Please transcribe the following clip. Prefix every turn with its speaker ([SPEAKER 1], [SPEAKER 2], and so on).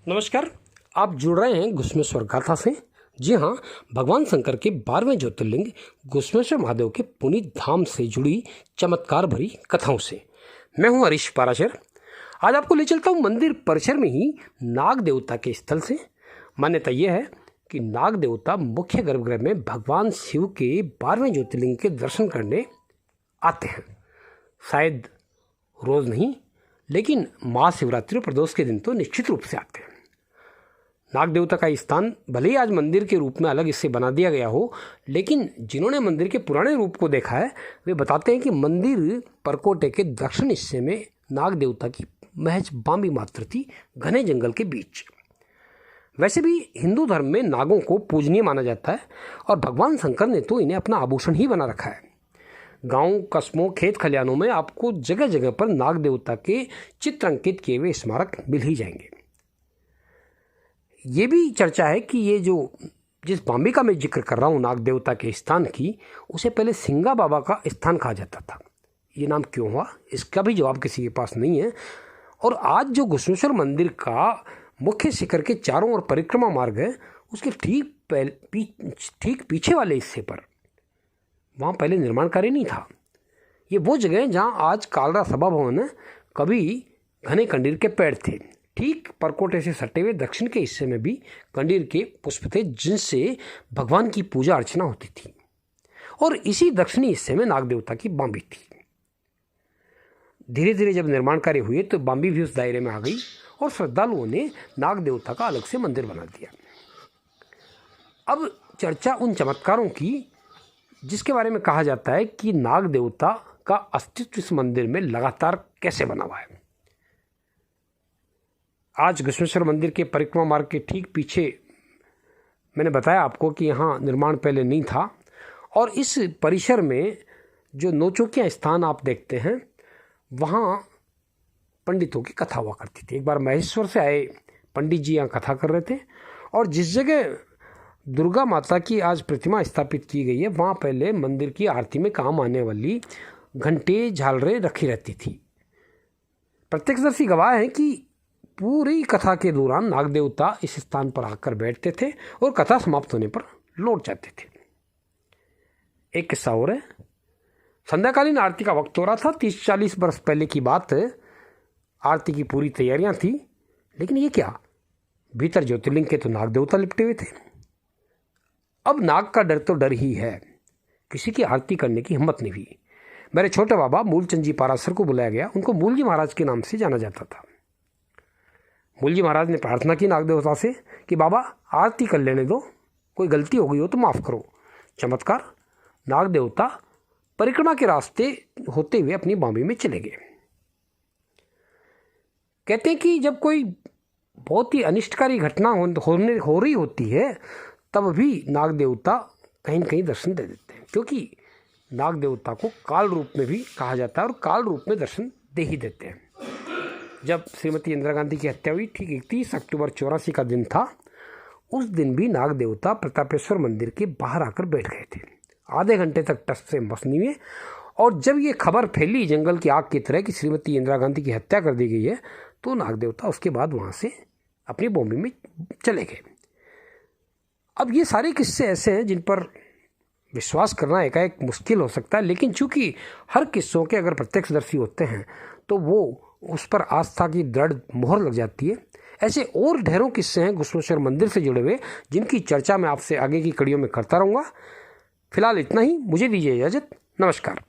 [SPEAKER 1] नमस्कार, आप जुड़ रहे हैं घुश्मेश्वर गाथा से। जी हाँ, भगवान शंकर के 12वें ज्योतिर्लिंग घुश्मेश्वर महादेव के पुनीत धाम से जुड़ी चमत्कार भरी कथाओं से। मैं हूँ हरीश पाराशर। आज आपको ले चलता हूँ मंदिर परिसर में ही नाग देवता के स्थल से। मान्यता यह है कि नाग देवता मुख्य गर्भगृह में भगवान शिव के 12वें ज्योतिर्लिंग के दर्शन करने आते हैं। शायद रोज़ नहीं, लेकिन महाशिवरात्रि और प्रदोष के दिन तो निश्चित रूप से आते हैं। नाग देवता का स्थान भले ही आज मंदिर के रूप में अलग इससे बना दिया गया हो, लेकिन जिन्होंने मंदिर के पुराने रूप को देखा है वे बताते हैं कि मंदिर परकोटे के दक्षिण हिस्से में नाग देवता की महज बामी मात्र थी, घने जंगल के बीच। वैसे भी हिंदू धर्म में नागों को पूजनीय माना जाता है और भगवान शंकर ने तो इन्हें अपना आभूषण ही बना रखा है। गांव, कस्बों, खेत खलिहानों में आपको जगह जगह पर नाग देवता के चित्र अंकित किए हुए स्मारक मिल ही जाएंगे। ये भी चर्चा है कि ये जिस बाम्बी का मैं जिक्र कर रहा हूँ नाग देवता के स्थान की, उसे पहले सिंगा बाबा का स्थान कहा जाता था। ये नाम क्यों हुआ, इसका भी जवाब किसी के पास नहीं है। और आज जो घुश्मेश्वर मंदिर का मुख्य शिखर के चारों ओर परिक्रमा मार्ग है, उसके ठीक पीछे वाले हिस्से पर वहाँ पहले निर्माण कार्य नहीं था। ये वो जगह है जहाँ आज कालरा सभा भवन है, कभी घने कंडीर के पेड़ थे। ठीक परकोटे से सटे हुए दक्षिण के हिस्से में भी कंडीर के पुष्प थे, जिनसे भगवान की पूजा अर्चना होती थी। और इसी दक्षिणी हिस्से में नाग देवता की बाम्बी थी। धीरे धीरे जब निर्माण कार्य हुए तो बाम्बी भी उस दायरे में आ गई और श्रद्धालुओं ने नाग देवता का अलग से मंदिर बना दिया। अब चर्चा उन चमत्कारों की जिसके बारे में कहा जाता है कि नाग देवता का अस्तित्व इस मंदिर में लगातार कैसे बना हुआ है। आज घुश्मेश्वर मंदिर के परिक्रमा मार्ग के ठीक पीछे मैंने बताया आपको कि यहाँ निर्माण पहले नहीं था। और इस परिसर में जो नौचौकिया स्थान आप देखते हैं, वहाँ पंडितों की कथा हुआ करती थी। एक बार महेश्वर से आए पंडित जी यहाँ कथा कर रहे थे, और जिस जगह दुर्गा माता की आज प्रतिमा स्थापित की गई है, वहाँ पहले मंदिर की आरती में काम आने वाली घंटे, झालरें रखी रहती थी। प्रत्यक्षदर्शी गवाह हैं कि पूरी कथा के दौरान नाग देवता इस स्थान पर आकर बैठते थे और कथा समाप्त होने पर लौट जाते थे। एक किस्सा और है। संध्याकालीन आरती का वक्त हो रहा था, 30-40 वर्ष पहले की बात है। आरती की पूरी तैयारियां थी, लेकिन ये क्या, भीतर ज्योतिर्लिंग के तो नाग देवता लिपटे हुए थे। अब नाग का डर तो डर ही है, किसी की आरती करने की हिम्मत नहीं हुई। मेरे छोटे बाबा मूलचंद जी पारासर को बुलाया गया। उनको मूल जी महाराज के नाम से जाना जाता था। मूल जी महाराज ने प्रार्थना की नाग देवता से कि बाबा आरती कर लेने दो, कोई गलती हो गई हो तो माफ़ करो। चमत्कार, नाग देवता परिक्रमा के रास्ते होते हुए अपनी बाम्बी में चले गए। कहते हैं कि जब कोई बहुत ही अनिष्टकारी घटना हो रही होती है, तब भी नाग देवता कहीं न कहीं दर्शन दे देते हैं, क्योंकि नाग देवता को काल रूप में भी कहा जाता है और काल रूप में दर्शन दे ही देते हैं। जब श्रीमती इंदिरा गांधी की हत्या हुई, ठीक 31 अक्टूबर 84 का दिन था, उस दिन भी नाग देवता प्रतापेश्वर मंदिर के बाहर आकर बैठ गए थे। आधे घंटे तक टस से मस नहीं हुए। और जब ये खबर फैली जंगल की आग की तरह कि श्रीमती इंदिरा गांधी की हत्या कर दी गई है, तो नाग देवता उसके बाद वहाँ से अपनी बाम्बी में चले गए। अब ये सारे किस्से ऐसे हैं जिन पर विश्वास करना एकाएक मुश्किल हो सकता है, लेकिन चूंकि हर किस्सों के अगर प्रत्यक्षदर्शी होते हैं तो वो उस पर आस्था की दृढ़ मोहर लग जाती है। ऐसे और ढेरों किस्से हैं घुश्मेश्वर मंदिर से जुड़े हुए, जिनकी चर्चा मैं आपसे आगे की कड़ियों में करता रहूँगा। फिलहाल इतना ही, मुझे दीजिए इजाज़त। नमस्कार।